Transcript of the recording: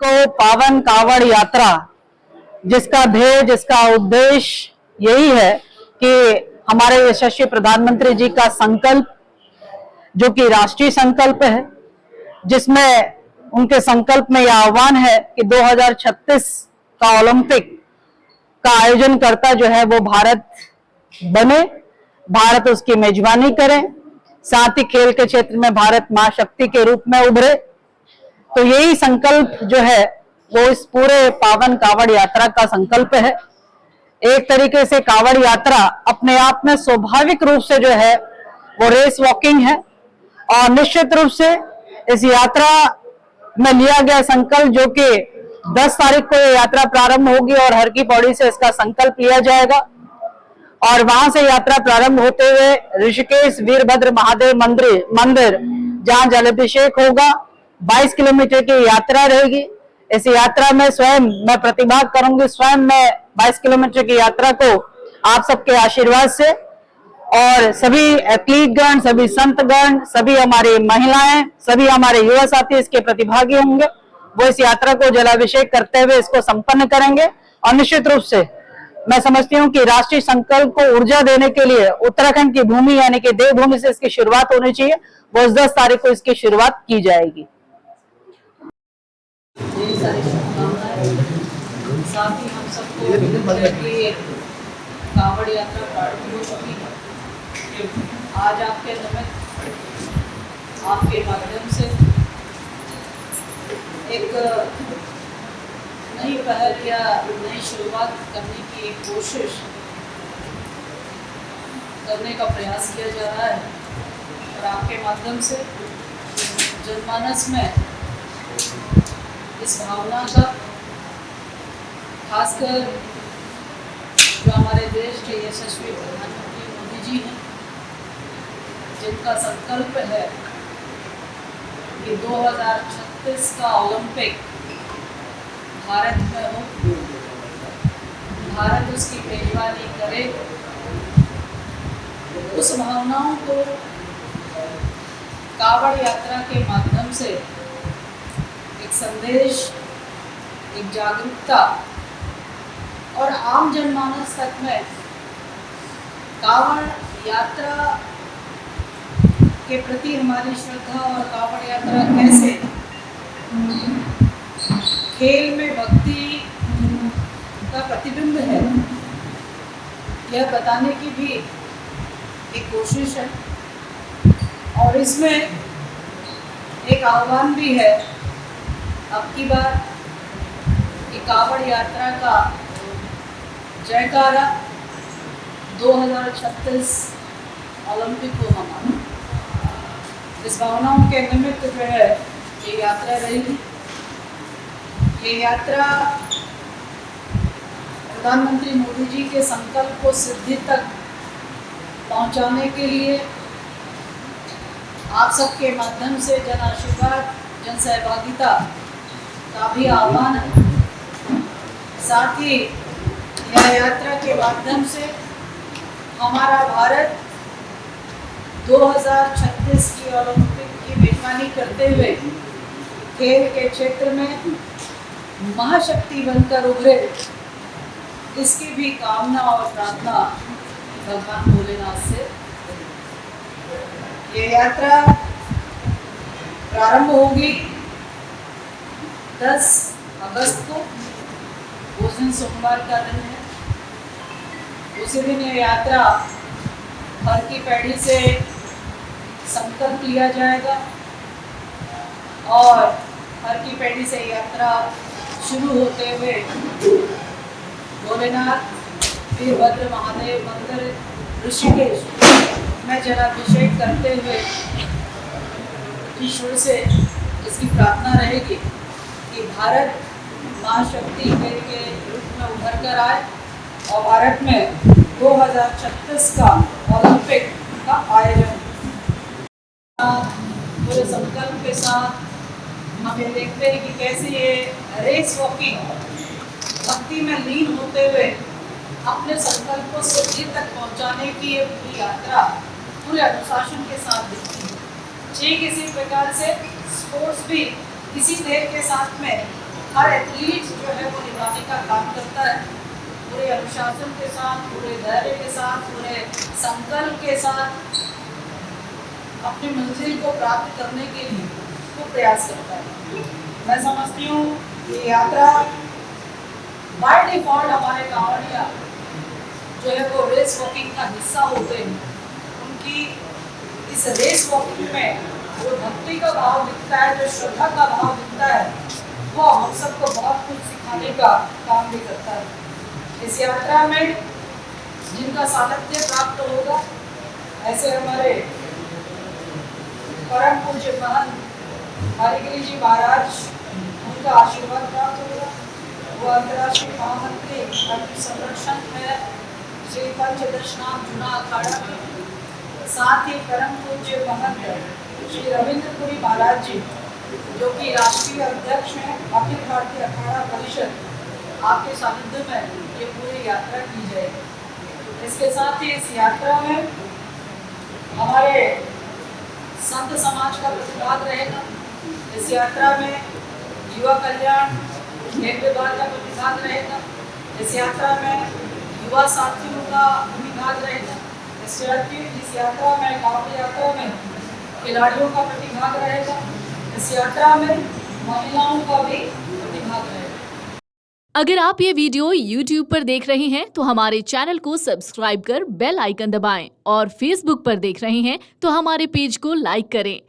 को पावन कावड़ यात्रा, जिसका ध्येय, जिसका उद्देश्य यही है कि हमारे यशस्वी प्रधानमंत्री जी का संकल्प, जो कि राष्ट्रीय संकल्प है, जिसमें उनके संकल्प में यह आह्वान है कि 2036 का ओलंपिक का आयोजन करता जो है वो भारत बने, भारत उसकी मेजबानी करे, साथ ही खेल के क्षेत्र में भारत महाशक्ति के रूप में उभरे। तो यही संकल्प जो है वो इस पूरे पावन कावड़ यात्रा का संकल्प है। एक तरीके से कावड़ यात्रा अपने आप में स्वाभाविक रूप से जो है वो रेस वॉकिंग है, और निश्चित रूप से इस यात्रा में लिया गया संकल्प, जो कि 10 तारीख को ये यात्रा प्रारंभ होगी और हर की पौड़ी से इसका संकल्प लिया जाएगा, और वहां से यात्रा प्रारंभ होते हुए ऋषिकेश वीरभद्र महादेव मंदिर जहां जलाभिषेक होगा, 22 किलोमीटर की यात्रा रहेगी। इस यात्रा में स्वयं मैं प्रतिभाग करूंगी, स्वयं मैं 22 किलोमीटर की यात्रा को आप सबके आशीर्वाद से, और सभी एथलीट गण, सभी संत गण, सभी हमारी महिलाएं, सभी हमारे युवा साथी इसके प्रतिभागी होंगे। वो इस यात्रा को जलाभिषेक करते हुए इसको संपन्न करेंगे। और निश्चित रूप से मैं समझती हूँ कि राष्ट्रीय संकल्प को ऊर्जा देने के लिए उत्तराखंड की भूमि यानी कि देवभूमि से इसकी शुरुआत होनी चाहिए। वो 10 तारीख को इसकी शुरुआत की जाएगी। साथ ही हम सबको कावड़ यात्रा प्रारंभ हो चुकी है। आज आपके निमित्त, आपके माध्यम से एक नई पहल या नई शुरुआत करने की एक कोशिश करने का प्रयास किया जा रहा है, और आपके माध्यम से जनमानस में इस भावना का, खासकर जो हमारे देश के यशस्वी प्रधानमंत्री मोदी जी हैं, जिनका संकल्प है कि 2036 का ओलंपिक भारत में हो, भारत उसकी मेजबानी करे, उस भावनाओं को कावड़ यात्रा के माध्यम से एक संदेश, एक जागरूकता और आम जनमानस तक में कावड़ यात्रा के प्रति हमारी श्रद्धा और कावड़ यात्रा कैसे खेल में भक्ति का प्रतिबिंब है, यह बताने की भी एक कोशिश है। और इसमें एक आह्वान भी है अब की बार कि कावड़ यात्रा का जयकारा 2036 ओलंपिक को हमारा, इस भावनाओं के निमित्त जो है ये यात्रा रहेगी। ये यात्रा प्रधानमंत्री मोदी जी के संकल्प को सिद्धि तक पहुंचाने के लिए आप सबके माध्यम से जन आशीर्वाद, जन सहभागिता का भी आह्वान है। साथ ही यह यात्रा के माध्यम से हमारा भारत 2036 की ओलंपिक की मेजबानी करते हुए खेल के क्षेत्र में महाशक्ति बनकर उभरे, इसकी भी कामना और प्रार्थना भगवान भोलेनाथ से। ये यात्रा प्रारंभ होगी 10 अगस्त को, उस दिन सोमवार का दिन है। उसी दिन ये यात्रा हर की पैड़ी से संकल्प लिया जाएगा, और हर की पैड़ी से यात्रा शुरू होते हुए भोलेनाथ वीरभद्र महादेव मंदिर ऋषिकेश में जलाभिषेक करते हुए ईश्वर से इसकी प्रार्थना रहेगी कि भारत महाशक्ति खेल के रूप में उभर कर आए और भारत में 2036 का ओलंपिक का आयोजन। पूरे संकल्प के साथ हम ये देखते हैं कि कैसे ये रेस वॉकिंग भक्ति में लीन होते हुए अपने संकल्प को सिद्धि तक पहुंचाने की ये पूरी यात्रा पूरे अनुशासन के साथ दिखती है। ठीक इसी प्रकार से स्पोर्ट्स भी इसी ध्येय के साथ में हर एथलीट जो है वो निभाने का काम करता है, पूरे अनुशासन के साथ, पूरे धैर्य के साथ, पूरे संकल्प के साथ अपनी मंजिल को प्राप्त करने के लिए वो प्रयास करता है। मैं समझती हूँ ये यात्रा बाय डिफॉल्ट हमारे कांवड़िया जो है वो रेस वॉकिंग का हिस्सा होते हैं, उनकी इस रेस वॉकिंग में जो भक्ति का भाव दिखता है, जो श्रद्धा का भाव दिखता है, वो हम सबको बहुत कुछ सिखाने का काम भी करता है। इस यात्रा में जिनका सानिध्य प्राप्त होगा, ऐसे हमारे परम पूज्य महंत हरिगिरी जी महाराज, उनका आशीर्वाद प्राप्त होगा। वो अंतर्राष्ट्रीय महामंत्री अग्नि संरक्षण है श्री पंचदशनाम जुना अखाड़ा के, साथ ही परम पूज्य महंत श्री रविंद्रपुरी महाराज जी जो कि राष्ट्रीय अध्यक्ष हैं अखिल भारतीय अखाड़ा परिषद, आपके सानिध्य में ये पूरी यात्रा की जाएगी। इसके साथ ही इस यात्रा में हमारे संत समाज का प्रतिभाग रहेगा। इस यात्रा में युवा कल्याण खेल विभाग का प्रतिभाग रहेगा। इस यात्रा में युवा साथियों का प्रतिभाग रहेगा। इस यात्रा में कांवड़ यात्रा में खिलाड़ियों का प्रतिभाग रहेगा। इस यात्रा में महिलाओं का भी प्रतिभाग रहेगा। अगर आप ये वीडियो YouTube पर देख रहे हैं तो हमारे चैनल को सब्सक्राइब कर बेल आइकन दबाएं और Facebook पर देख रहे हैं तो हमारे पेज को लाइक करें।